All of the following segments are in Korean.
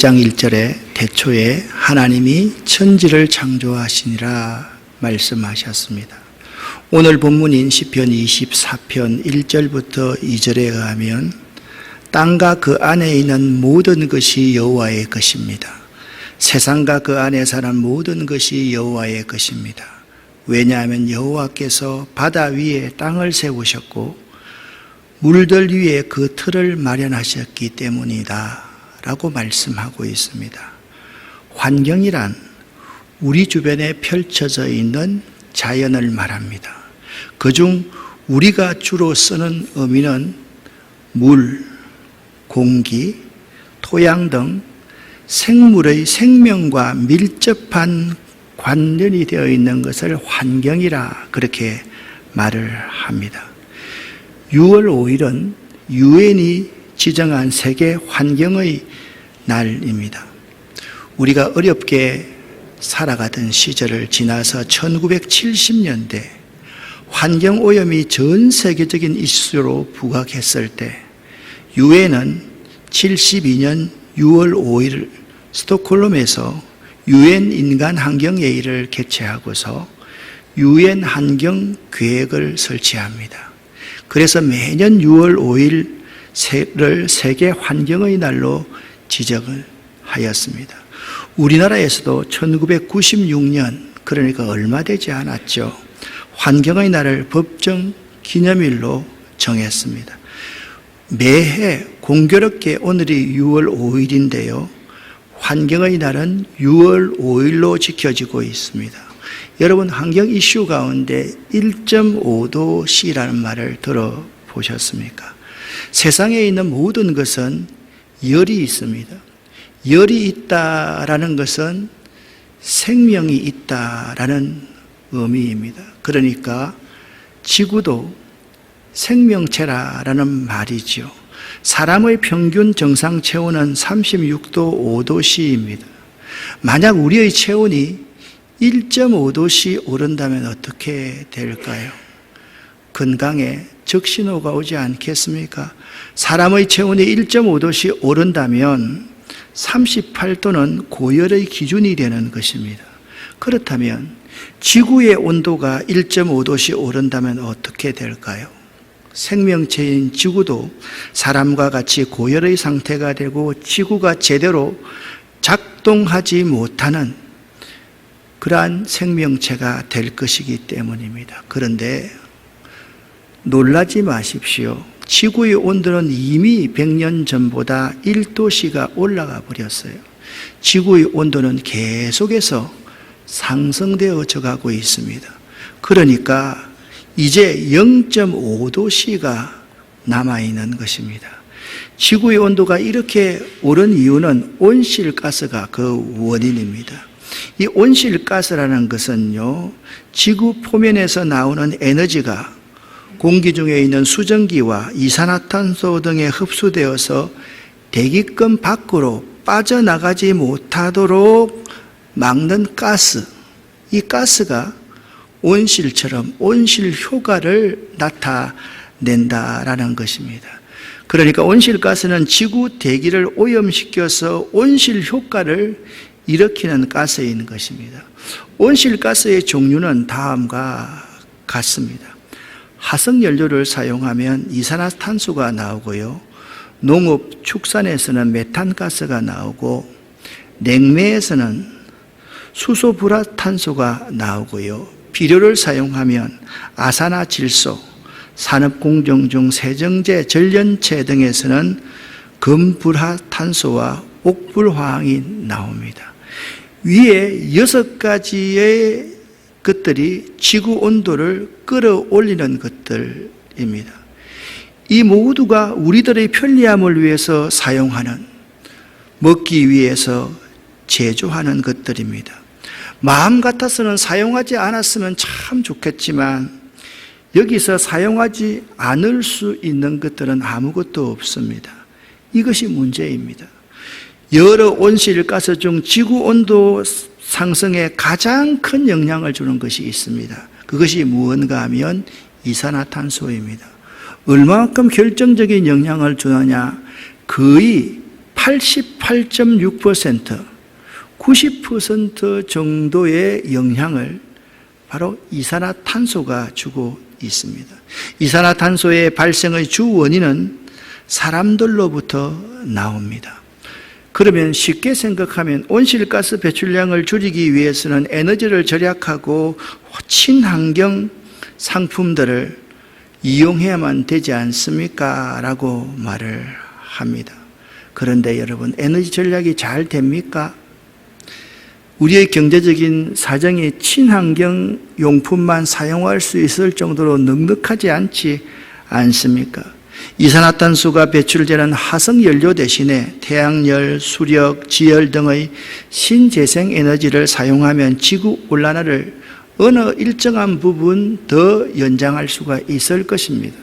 1장 1절에 태초에 하나님이 천지를 창조하시니라 말씀하셨습니다. 오늘 본문인 시편 24편 1절부터 2절에 의하면 땅과 그 안에 있는 모든 것이 여호와의 것입니다. 세상과 그 안에 사는 모든 것이 여호와의 것입니다. 왜냐하면 여호와께서 바다 위에 땅을 세우셨고 물들 위에 그 틀을 마련하셨기 때문이다 라고 말씀하고 있습니다. 환경이란 우리 주변에 펼쳐져 있는 자연을 말합니다. 그중 우리가 주로 쓰는 의미는 물, 공기, 토양 등 생물의 생명과 밀접한 관련이 되어 있는 것을 환경이라 그렇게 말을 합니다. 6월 5일은 유엔이 지정한 세계 환경의 날입니다. 우리가 어렵게 살아가던 시절을 지나서 1970년대 환경오염이 전 세계적인 이슈로 부각했을 때 유엔은 72년 6월 5일 스톡홀름에서 유엔 인간 환경 회의를 개최하고서 유엔 환경 계획을 설치합니다. 그래서 매년 6월 5일을 세계 환경의 날로 지정을 하였습니다. 우리나라에서도 1996년, 그러니까 얼마 되지 않았죠, 환경의 날을 법정 기념일로 정했습니다. 매해 공교롭게 오늘이 6월 5일인데요. 환경의 날은 6월 5일로 지켜지고 있습니다. 여러분, 환경 이슈 가운데 1.5도씨라는 말을 들어보셨습니까? 세상에 있는 모든 것은 열이 있습니다. 열이 있다라는 것은 생명이 있다라는 의미입니다. 그러니까 지구도 생명체라는 말이죠. 사람의 평균 정상 체온은 36도 5도씨입니다. 만약 우리의 체온이 1.5도씨 오른다면 어떻게 될까요? 건강에 적신호가 오지 않겠습니까? 사람의 체온이 1.5도씨 오른다면 38도는 고열의 기준이 되는 것입니다. 그렇다면 지구의 온도가 1.5도씨 오른다면 어떻게 될까요? 생명체인 지구도 사람과 같이 고열의 상태가 되고 지구가 제대로 작동하지 못하는 그러한 생명체가 될 것이기 때문입니다. 그런데 놀라지 마십시오. 지구의 온도는 이미 100년 전보다 1도씨가 올라가 버렸어요. 지구의 온도는 계속해서 상승되어져 가고 있습니다. 그러니까 이제 0.5도씨가 남아있는 것입니다. 지구의 온도가 이렇게 오른 이유는 온실가스가 그 원인입니다. 이 온실가스라는 것은요, 지구 표면에서 나오는 에너지가 공기 중에 있는 수증기와 이산화탄소 등에 흡수되어서 대기권 밖으로 빠져나가지 못하도록 막는 가스, 이 가스가 온실처럼 온실 효과를 나타낸다라는 것입니다. 그러니까 온실가스는 지구 대기를 오염시켜서 온실 효과를 일으키는 가스인 것입니다. 온실가스의 종류는 다음과 같습니다. 화석연료를 사용하면 이산화탄소가 나오고요, 농업, 축산에서는 메탄가스가 나오고, 냉매에서는 수소불화탄소가 나오고요, 비료를 사용하면 아산화질소, 산업공정 중 세정제, 전련체 등에서는 금불화탄소와 옥불화학이 나옵니다. 위에 6가지의 것들이 지구 온도를 끌어올리는 것들입니다. 이 모두가 우리들의 편리함을 위해서 사용하는, 먹기 위해서 제조하는 것들입니다. 마음 같아서는 사용하지 않았으면 참 좋겠지만 여기서 사용하지 않을 수 있는 것들은 아무것도 없습니다. 이것이 문제입니다. 여러 온실가스 중 지구 온도 상승에 가장 큰 영향을 주는 것이 있습니다. 그것이 무언가 하면 이산화탄소입니다. 얼마만큼 결정적인 영향을 주느냐? 거의 88.6%, 90% 정도의 영향을 바로 이산화탄소가 주고 있습니다. 이산화탄소의 발생의 주 원인은 사람들로부터 나옵니다. 그러면 쉽게 생각하면 온실가스 배출량을 줄이기 위해서는 에너지를 절약하고 친환경 상품들을 이용해야만 되지 않습니까? 라고 말을 합니다. 그런데 여러분, 에너지 절약이 잘 됩니까? 우리의 경제적인 사정이 친환경 용품만 사용할 수 있을 정도로 넉넉하지 않지 않습니까? 이산화탄소가 배출되는 화석연료 대신에 태양열, 수력, 지열 등의 신재생 에너지를 사용하면 지구온난화를 어느 일정한 부분 더 연장할 수가 있을 것입니다.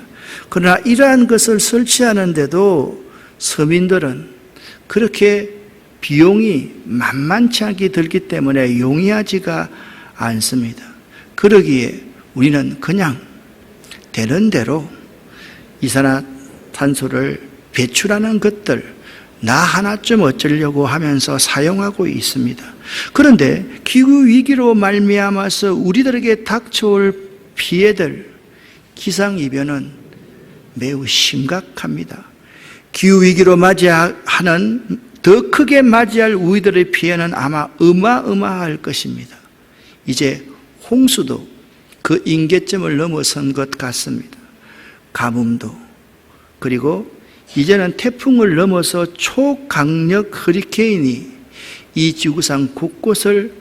그러나 이러한 것을 설치하는데도 서민들은 그렇게 비용이 만만치 않게 들기 때문에 용이하지가 않습니다. 그러기에 우리는 그냥 되는 대로 이산화탄소를 배출하는 것들 나 하나쯤 어쩌려고 하면서 사용하고 있습니다. 그런데 기후위기로 말미암아서 우리들에게 닥쳐올 피해들, 기상이변은 매우 심각합니다. 기후위기로 맞이하는 더 크게 맞이할 우리들의 피해는 아마 어마어마할 것입니다. 이제 홍수도 그 임계점을 넘어선 것 같습니다. 가뭄도, 그리고 이제는 태풍을 넘어서 초강력 허리케인이 이 지구상 곳곳을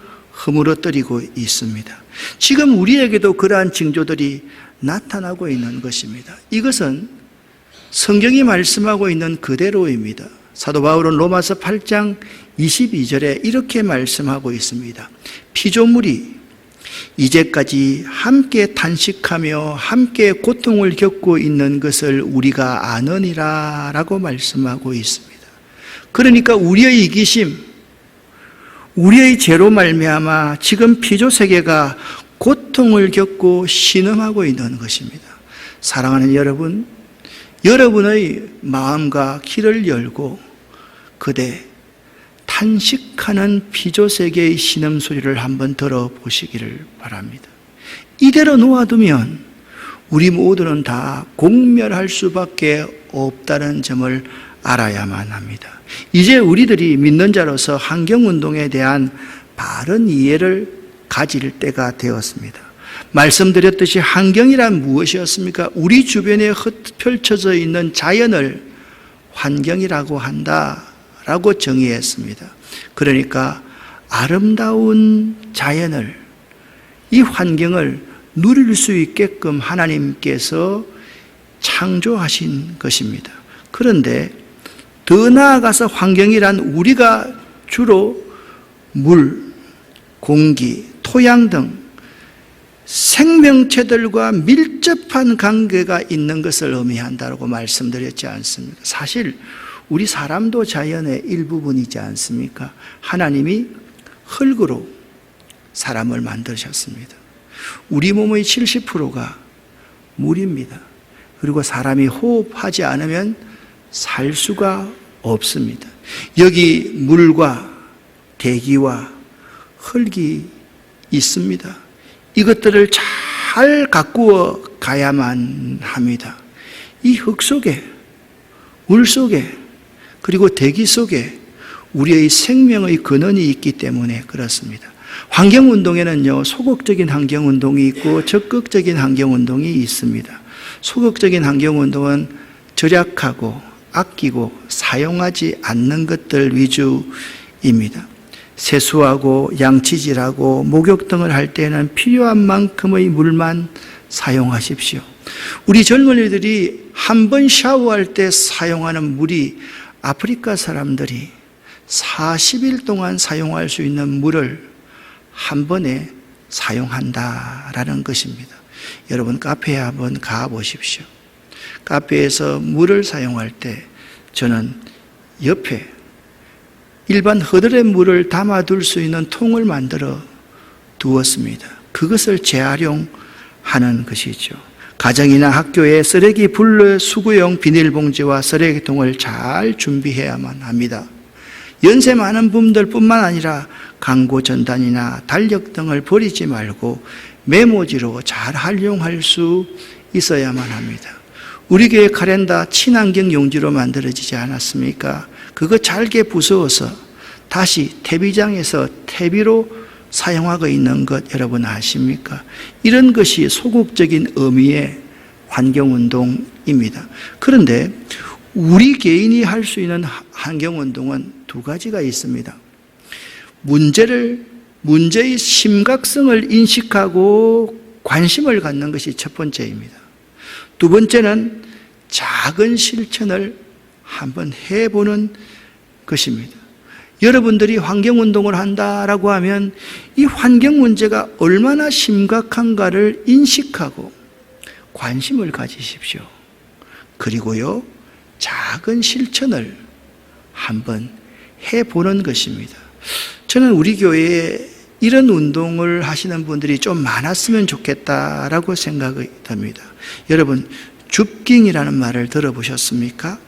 허물어뜨리고 있습니다. 지금 우리에게도 그러한 징조들이 나타나고 있는 것입니다. 이것은 성경이 말씀하고 있는 그대로입니다. 사도 바울은 로마서 8장 22절에 이렇게 말씀하고 있습니다. 피조물이 이제까지 함께 탄식하며 함께 고통을 겪고 있는 것을 우리가 아느니라 라고 말씀하고 있습니다. 그러니까 우리의 이기심, 우리의 죄로 말미암아 지금 피조세계가 고통을 겪고 신음하고 있는 것입니다. 사랑하는 여러분, 여러분의 마음과 귀를 열고 그대 탄식하는 피조세계의 신음소리를 한번 들어보시기를 바랍니다. 이대로 놓아두면 우리 모두는 다 공멸할 수밖에 없다는 점을 알아야만 합니다. 이제 우리들이 믿는 자로서 환경운동에 대한 바른 이해를 가질 때가 되었습니다. 말씀드렸듯이 환경이란 무엇이었습니까? 우리 주변에 펼쳐져 있는 자연을 환경이라고 한다라고 정의했습니다. 그러니까 아름다운 자연을, 이 환경을 누릴 수 있게끔 하나님께서 창조하신 것입니다. 그런데 더 나아가서 환경이란 우리가 주로 물, 공기, 토양 등 생명체들과 밀접한 관계가 있는 것을 의미한다고 말씀드렸지 않습니까? 사실 우리 사람도 자연의 일부분이지 않습니까? 하나님이 흙으로 사람을 만드셨습니다. 우리 몸의 70%가 물입니다. 그리고 사람이 호흡하지 않으면 살 수가 없습니다. 여기 물과 대기와 흙이 있습니다. 이것들을 잘 가꾸어 가야만 합니다. 이 흙 속에, 물 속에, 그리고 대기 속에 우리의 생명의 근원이 있기 때문에 그렇습니다. 환경운동에는요, 소극적인 환경운동이 있고 적극적인 환경운동이 있습니다. 소극적인 환경운동은 절약하고 아끼고 사용하지 않는 것들 위주입니다. 세수하고 양치질하고 목욕 등을 할 때는 필요한 만큼의 물만 사용하십시오. 우리 젊은이들이 한 번 샤워할 때 사용하는 물이 아프리카 사람들이 40일 동안 사용할 수 있는 물을 한 번에 사용한다라는 것입니다. 여러분 카페에 한번 가보십시오. 카페에서 물을 사용할 때 저는 옆에 일반 허들의 물을 담아둘 수 있는 통을 만들어 두었습니다. 그것을 재활용하는 것이죠. 가정이나 학교에 쓰레기 분리 수거용 비닐봉지와 쓰레기통을 잘 준비해야만 합니다. 연세 많은 분들뿐만 아니라 광고 전단이나 달력 등을 버리지 말고 메모지로 잘 활용할 수 있어야만 합니다. 우리 교회 카렌더 친환경 용지로 만들어지지 않았습니까? 그거 잘게 부서워서 다시 퇴비장에서 퇴비로 사용하고 있는 것 여러분 아십니까? 이런 것이 소극적인 의미의 환경운동입니다. 그런데 우리 개인이 할 수 있는 환경운동은 두 가지가 있습니다. 문제의 심각성을 인식하고 관심을 갖는 것이 첫 번째입니다. 두 번째는 작은 실천을 한번 해보는 것입니다. 여러분들이 환경운동을 한다라고 하면 이 환경 문제가 얼마나 심각한가를 인식하고 관심을 가지십시오. 그리고요, 작은 실천을 한번 해보는 것입니다. 저는 우리 교회에 이런 운동을 하시는 분들이 좀 많았으면 좋겠다라고 생각이 듭니다. 여러분, 줍깅이라는 말을 들어보셨습니까?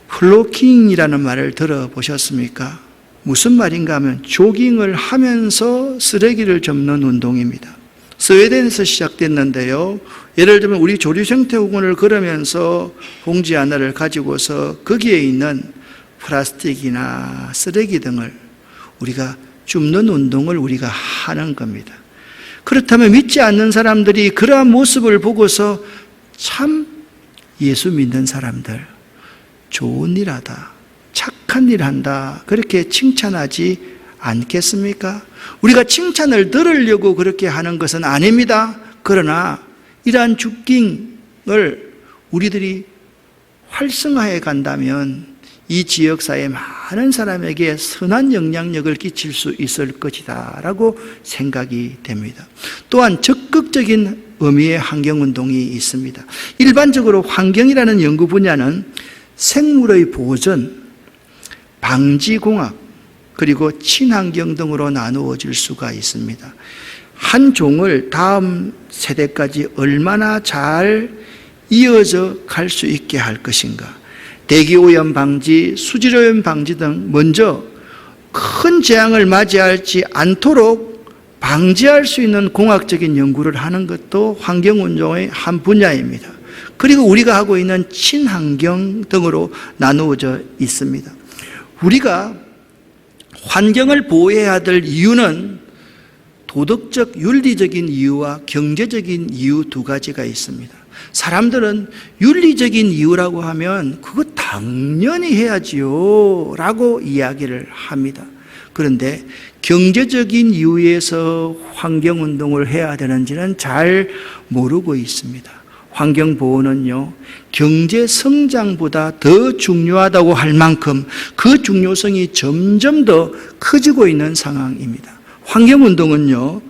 플로깅이라는 말을 들어보셨습니까? 무슨 말인가 하면 조깅을 하면서 쓰레기를 접는 운동입니다. 스웨덴에서 시작됐는데요. 예를 들면 우리 조류생태공원을 걸으면서 봉지 하나를 가지고서 거기에 있는 플라스틱이나 쓰레기 등을 우리가 줍는 운동을 우리가 하는 겁니다. 그렇다면 믿지 않는 사람들이 그러한 모습을 보고서 참 예수 믿는 사람들 좋은 일 하다, 착한 일 한다, 그렇게 칭찬하지 않겠습니까? 우리가 칭찬을 들으려고 그렇게 하는 것은 아닙니다. 그러나 이러한 줍깅을 우리들이 활성화해 간다면 이 지역사회 많은 사람에게 선한 영향력을 끼칠 수 있을 것이다 라고 생각이 됩니다. 또한 적극적인 의미의 환경운동이 있습니다. 일반적으로 환경이라는 연구 분야는 생물의 보전, 방지공학, 그리고 친환경 등으로 나누어질 수가 있습니다. 한 종을 다음 세대까지 얼마나 잘 이어져 갈 수 있게 할 것인가, 대기오염 방지, 수질오염 방지 등 먼저 큰 재앙을 맞이하지 않도록 방지할 수 있는 공학적인 연구를 하는 것도 환경운동의 한 분야입니다. 그리고 우리가 하고 있는 친환경 등으로 나누어져 있습니다. 우리가 환경을 보호해야 될 이유는 도덕적, 윤리적인 이유와 경제적인 이유 두 가지가 있습니다. 사람들은 윤리적인 이유라고 하면 그거 당연히 해야지요 라고 이야기를 합니다. 그런데 경제적인 이유에서 환경운동을 해야 되는지는 잘 모르고 있습니다. 환경보호는요, 경제성장보다 더 중요하다고 할 만큼 그 중요성이 점점 더 커지고 있는 상황입니다. 환경운동은요,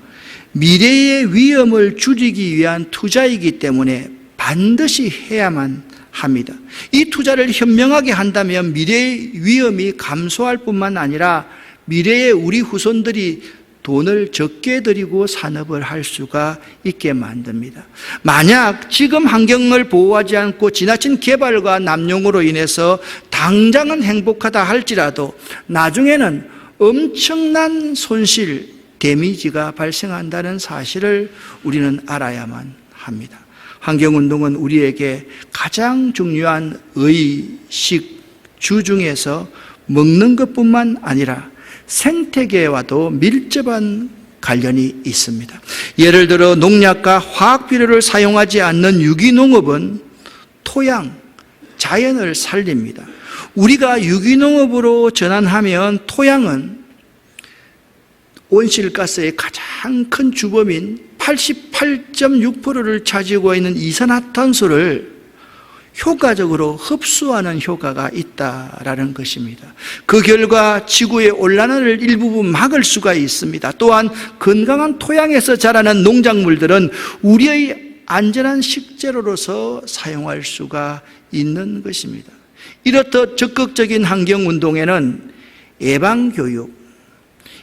미래의 위험을 줄이기 위한 투자이기 때문에 반드시 해야만 합니다. 이 투자를 현명하게 한다면 미래의 위험이 감소할 뿐만 아니라 미래의 우리 후손들이 돈을 적게 들이고 산업을 할 수가 있게 만듭니다. 만약 지금 환경을 보호하지 않고 지나친 개발과 남용으로 인해서 당장은 행복하다 할지라도 나중에는 엄청난 손실, 데미지가 발생한다는 사실을 우리는 알아야만 합니다. 환경운동은 우리에게 가장 중요한 의식 주 중에서 먹는 것뿐만 아니라 생태계와도 밀접한 관련이 있습니다. 예를 들어 농약과 화학비료를 사용하지 않는 유기농업은 토양, 자연을 살립니다. 우리가 유기농업으로 전환하면 토양은 온실가스의 가장 큰 주범인 88.6%를 차지하고 있는 이산화탄소를 효과적으로 흡수하는 효과가 있다라는 것입니다. 그 결과 지구의 온난화를 일부분 막을 수가 있습니다. 또한 건강한 토양에서 자라는 농작물들은 우리의 안전한 식재료로서 사용할 수가 있는 것입니다. 이렇듯 적극적인 환경운동에는 예방교육,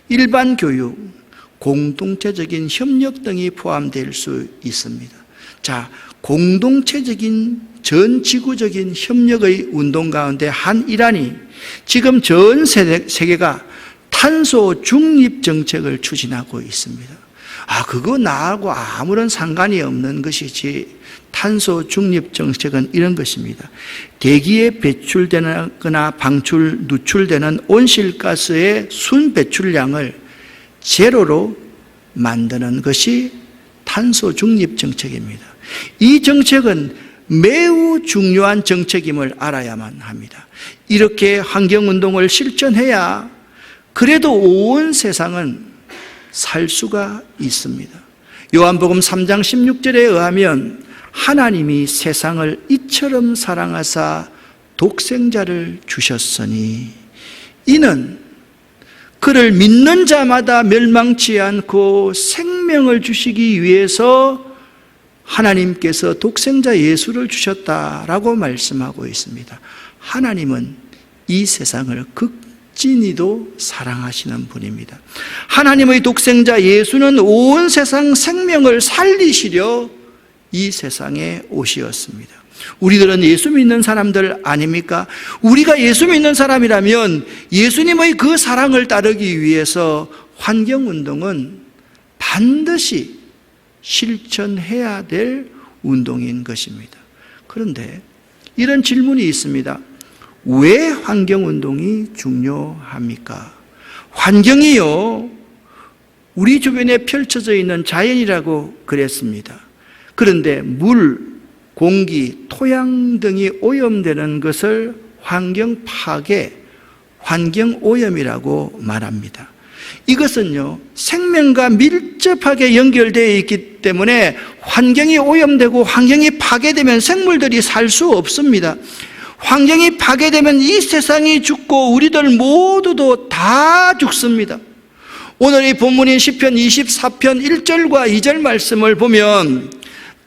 일반교육, 공동체적인 협력 등이 포함될 수 있습니다. 자, 공동체적인 전 지구적인 협력의 운동 가운데 한 일환이 지금 전 세계가 탄소 중립 정책을 추진하고 있습니다. 그거 나하고 아무런 상관이 없는 것이지. 탄소 중립 정책은 이런 것입니다. 대기에 배출되거나 누출되는 온실가스의 순 배출량을 제로로 만드는 것이 탄소 중립 정책입니다. 이 정책은 매우 중요한 정책임을 알아야만 합니다. 이렇게 환경운동을 실천해야 그래도 온 세상은 살 수가 있습니다. 요한복음 3장 16절에 의하면 하나님이 세상을 이처럼 사랑하사 독생자를 주셨으니 이는 그를 믿는 자마다 멸망치 않고 생명을 주시기 위해서 하나님께서 독생자 예수를 주셨다라고 말씀하고 있습니다. 하나님은 이 세상을 극진히도 사랑하시는 분입니다. 하나님의 독생자 예수는 온 세상 생명을 살리시려 이 세상에 오시었습니다. 우리들은 예수 믿는 사람들 아닙니까? 우리가 예수 믿는 사람이라면 예수님의 그 사랑을 따르기 위해서 환경운동은 반드시 실천해야 될 운동인 것입니다. 그런데 이런 질문이 있습니다. 왜 환경운동이 중요합니까? 환경이요, 우리 주변에 펼쳐져 있는 자연이라고 그랬습니다. 그런데 물, 공기, 토양 등이 오염되는 것을 환경 파괴, 환경 오염이라고 말합니다. 이것은요, 생명과 밀접하게 연결되어 있기 때문에 환경이 오염되고 환경이 파괴되면 생물들이 살 수 없습니다. 환경이 파괴되면 이 세상이 죽고 우리들 모두도 다 죽습니다. 오늘 이 본문인 시편 24편 1절과 2절 말씀을 보면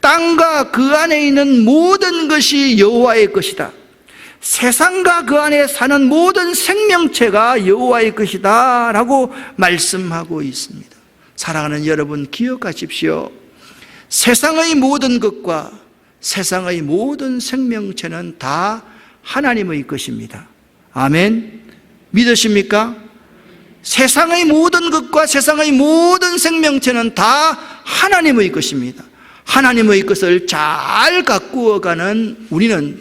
땅과 그 안에 있는 모든 것이 여호와의 것이다. 세상과 그 안에 사는 모든 생명체가 여호와의 것이다 라고 말씀하고 있습니다. 사랑하는 여러분, 기억하십시오. 세상의 모든 것과 세상의 모든 생명체는 다 하나님의 것입니다. 아멘. 믿으십니까? 세상의 모든 것과 세상의 모든 생명체는 다 하나님의 것입니다. 하나님의 것을 잘 가꾸어가는 우리는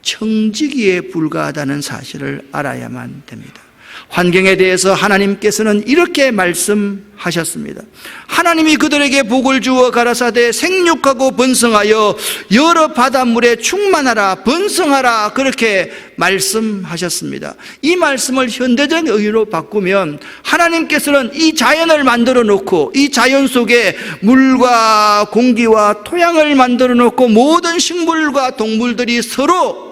청지기에 불과하다는 사실을 알아야만 됩니다. 환경에 대해서 하나님께서는 이렇게 말씀하셨습니다. 하나님이 그들에게 복을 주어 가라사대 생육하고 번성하여 여러 바닷물에 충만하라, 번성하라, 그렇게 말씀하셨습니다. 이 말씀을 현대적 의미로 바꾸면 하나님께서는 이 자연을 만들어 놓고 이 자연 속에 물과 공기와 토양을 만들어 놓고 모든 식물과 동물들이 서로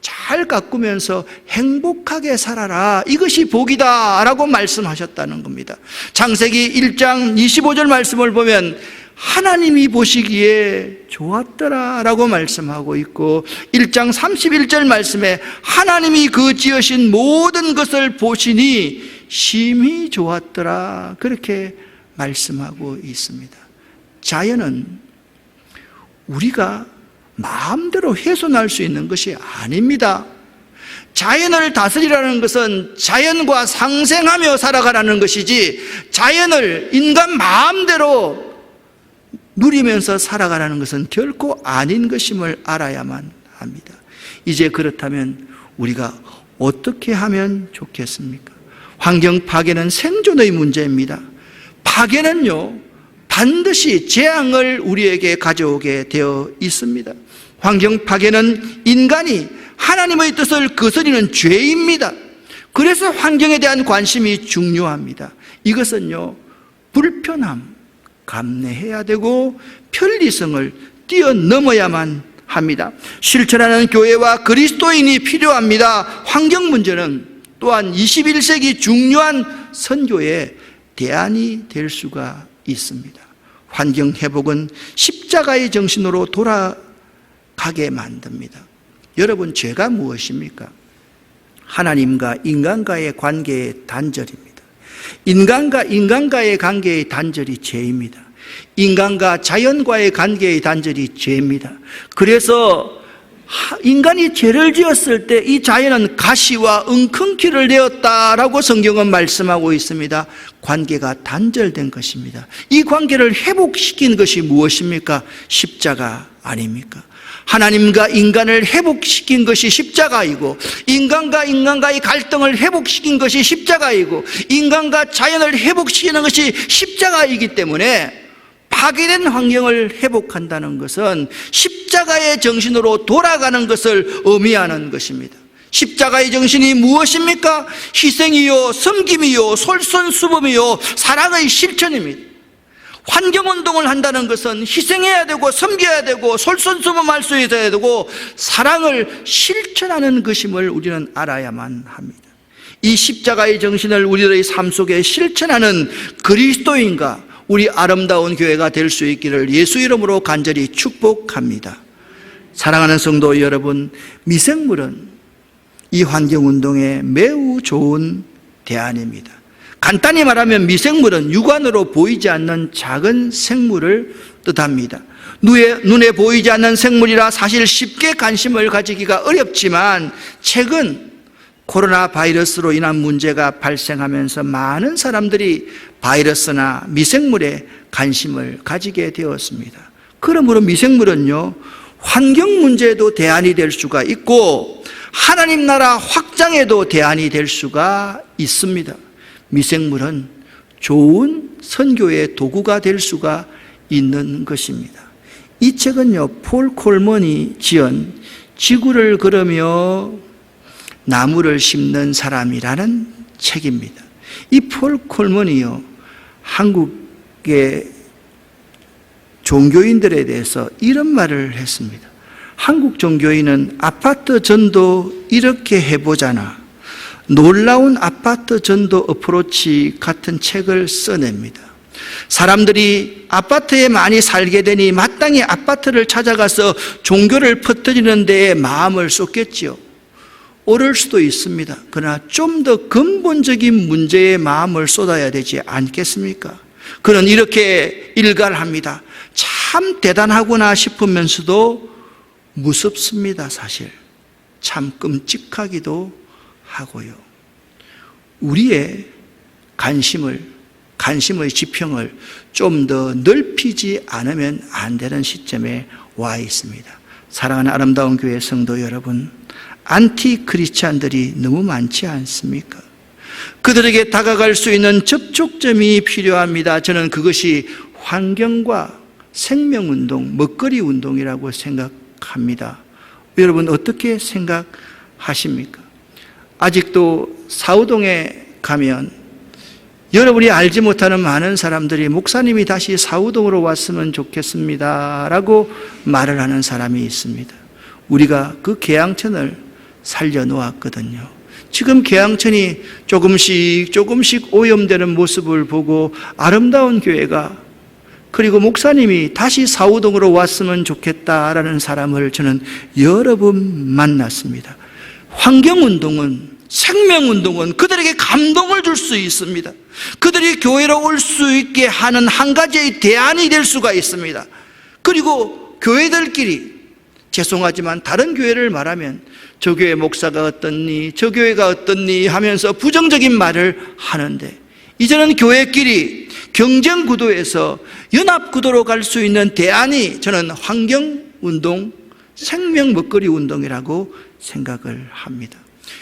잘 가꾸면서 행복하게 살아라, 이것이 복이다 라고 말씀하셨다는 겁니다. 창세기 1장 25절 말씀을 보면 하나님이 보시기에 좋았더라 라고 말씀하고 있고, 1장 31절 말씀에 하나님이 그 지으신 모든 것을 보시니 심히 좋았더라, 그렇게 말씀하고 있습니다. 자연은 우리가 마음대로 훼손할 수 있는 것이 아닙니다. 자연을 다스리라는 것은 자연과 상생하며 살아가라는 것이지, 자연을 인간 마음대로 누리면서 살아가라는 것은 결코 아닌 것임을 알아야만 합니다. 이제 그렇다면 우리가 어떻게 하면 좋겠습니까? 환경 파괴는 생존의 문제입니다. 파괴는요, 반드시 재앙을 우리에게 가져오게 되어 있습니다. 환경 파괴는 인간이 하나님의 뜻을 거스리는 죄입니다. 그래서 환경에 대한 관심이 중요합니다. 이것은요, 불편함, 감내해야 되고 편리성을 뛰어넘어야만 합니다. 실천하는 교회와 그리스도인이 필요합니다. 환경 문제는 또한 21세기 중요한 선교의 대안이 될 수가 있습니다. 환경 회복은 십자가의 정신으로 돌아가게 만듭니다. 여러분, 죄가 무엇입니까? 하나님과 인간과의 관계의 단절입니다. 인간과 인간과의 관계의 단절이 죄입니다. 인간과 자연과의 관계의 단절이 죄입니다. 그래서 인간이 죄를 지었을 때 이 자연은 가시와 웅큼키를 내었다라고 성경은 말씀하고 있습니다. 관계가 단절된 것입니다. 이 관계를 회복시킨 것이 무엇입니까? 십자가 아닙니까? 하나님과 인간을 회복시킨 것이 십자가이고, 인간과 인간과의 갈등을 회복시킨 것이 십자가이고, 인간과 자연을 회복시키는 것이 십자가이기 때문에 파괴된 환경을 회복한다는 것은 십자가의 정신으로 돌아가는 것을 의미하는 것입니다. 십자가의 정신이 무엇입니까? 희생이요, 섬김이요, 솔선수범이요, 사랑의 실천입니다. 환경운동을 한다는 것은 희생해야 되고 섬겨야 되고 솔선수범할 수 있어야 되고 사랑을 실천하는 것임을 우리는 알아야만 합니다. 이 십자가의 정신을 우리들의 삶 속에 실천하는 그리스도인과 우리 아름다운 교회가 될 수 있기를 예수 이름으로 간절히 축복합니다. 사랑하는 성도 여러분, 미생물은 이 환경운동에 매우 좋은 대안입니다. 간단히 말하면 미생물은 육안으로 보이지 않는 작은 생물을 뜻합니다. 눈에 보이지 않는 생물이라 사실 쉽게 관심을 가지기가 어렵지만 최근 코로나 바이러스로 인한 문제가 발생하면서 많은 사람들이 바이러스나 미생물에 관심을 가지게 되었습니다. 그러므로 미생물은요, 환경 문제에도 대안이 될 수가 있고 하나님 나라 확장에도 대안이 될 수가 있습니다. 미생물은 좋은 선교의 도구가 될 수가 있는 것입니다. 이 책은요, 폴 콜먼이 지은 지구를 걸으며 나무를 심는 사람이라는 책입니다. 이 폴 콜먼이요, 한국의 종교인들에 대해서 이런 말을 했습니다. 한국 종교인은 아파트 전도 이렇게 해보자나 놀라운 아파트 전도 어프로치 같은 책을 써냅니다. 사람들이 아파트에 많이 살게 되니 마땅히 아파트를 찾아가서 종교를 퍼뜨리는 데에 마음을 쏟겠지요. 옳을 수도 있습니다. 그러나 좀 더 근본적인 문제에 마음을 쏟아야 되지 않겠습니까? 그는 이렇게 일갈합니다. 참 대단하구나 싶으면서도 무섭습니다. 사실 참 끔찍하기도 하고요. 우리의 관심의 지평을 좀 더 넓히지 않으면 안 되는 시점에 와 있습니다. 사랑하는 아름다운 교회 성도 여러분, 안티 크리스찬들이 너무 많지 않습니까? 그들에게 다가갈 수 있는 접촉점이 필요합니다. 저는 그것이 환경과 생명운동, 먹거리 운동이라고 생각합니다. 여러분 어떻게 생각하십니까? 아직도 사우동에 가면 여러분이 알지 못하는 많은 사람들이 목사님이 다시 사우동으로 왔으면 좋겠습니다 라고 말을 하는 사람이 있습니다. 우리가 그 계양천을 살려놓았거든요. 지금 계양천이 조금씩 오염되는 모습을 보고 아름다운 교회가, 그리고 목사님이 다시 사우동으로 왔으면 좋겠다라는 사람을 저는 여러 번 만났습니다. 환경운동은, 생명운동은 그들에게 감동을 줄 수 있습니다. 그들이 교회로 올 수 있게 하는 한 가지의 대안이 될 수가 있습니다. 그리고 교회들끼리, 죄송하지만 다른 교회를 말하면 저 교회 목사가 어떻니, 저 교회가 어떻니 하면서 부정적인 말을 하는데, 이제는 교회끼리 경쟁 구도에서 연합 구도로 갈 수 있는 대안이 저는 환경운동, 생명 먹거리 운동이라고 생각을 합니다.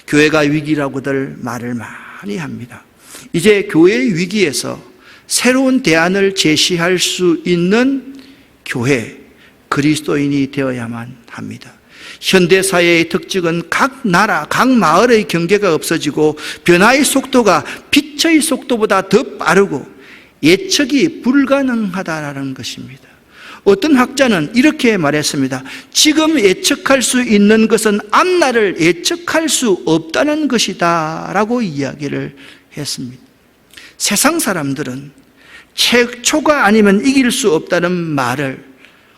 교회가 위기라고들 말을 많이 합니다. 이제 교회의 위기에서 새로운 대안을 제시할 수 있는 교회, 그리스도인이 되어야만 합니다. 현대사회의 특징은 각 나라, 각 마을의 경계가 없어지고 변화의 속도가 빛의 속도보다 더 빠르고 예측이 불가능하다는 것입니다. 어떤 학자는 이렇게 말했습니다. 지금 예측할 수 있는 것은 앞날을 예측할 수 없다는 것이다 라고 이야기를 했습니다. 세상 사람들은 최초가 아니면 이길 수 없다는 말을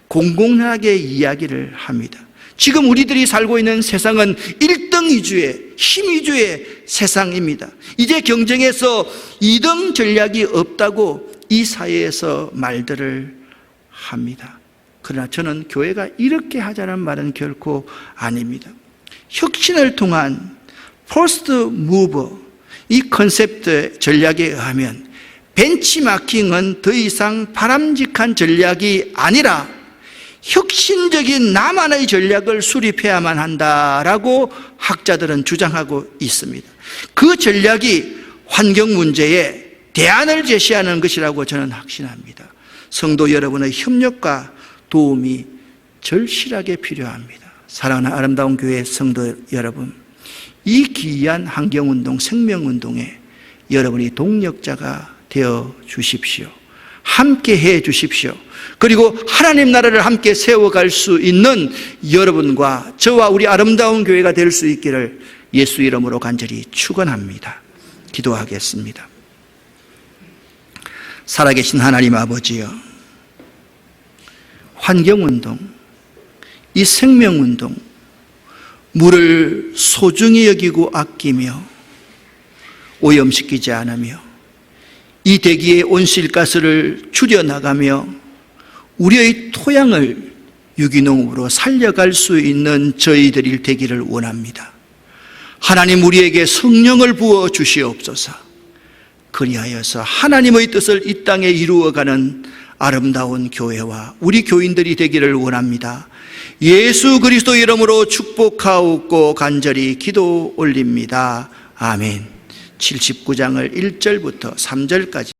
공공연하게 이야기를 합니다. 지금 우리들이 살고 있는 세상은 1등 위주의, 힘 위주의 세상입니다. 이제 경쟁에서 2등 전략이 없다고 이 사회에서 말들을 합니다. 그러나 저는 교회가 이렇게 하자는 말은 결코 아닙니다. 혁신을 통한 포스트 무버, 이 컨셉트 전략에 의하면 벤치마킹은 더 이상 바람직한 전략이 아니라 혁신적인 나만의 전략을 수립해야만 한다라고 학자들은 주장하고 있습니다. 그 전략이 환경 문제에 대안을 제시하는 것이라고 저는 확신합니다. 성도 여러분의 협력과 도움이 절실하게 필요합니다. 사랑하는 아름다운 교회 성도 여러분, 이 기이한 환경운동, 생명운동에 여러분이 동력자가 되어 주십시오. 함께 해 주십시오. 그리고 하나님 나라를 함께 세워갈 수 있는 여러분과 저와 우리 아름다운 교회가 될 수 있기를 예수 이름으로 간절히 축원합니다. 기도하겠습니다. 살아계신 하나님 아버지여, 환경운동, 이 생명운동, 물을 소중히 여기고 아끼며 오염시키지 않으며 이 대기의 온실가스를 줄여나가며 우리의 토양을 유기농으로 살려갈 수 있는 저희들이 되기를 원합니다. 하나님, 우리에게 성령을 부어 주시옵소서. 그리하여서 하나님의 뜻을 이 땅에 이루어가는 아름다운 교회와 우리 교인들이 되기를 원합니다. 예수 그리스도 이름으로 축복하옵고 간절히 기도 올립니다. 아멘. 79장을 1절부터 3절까지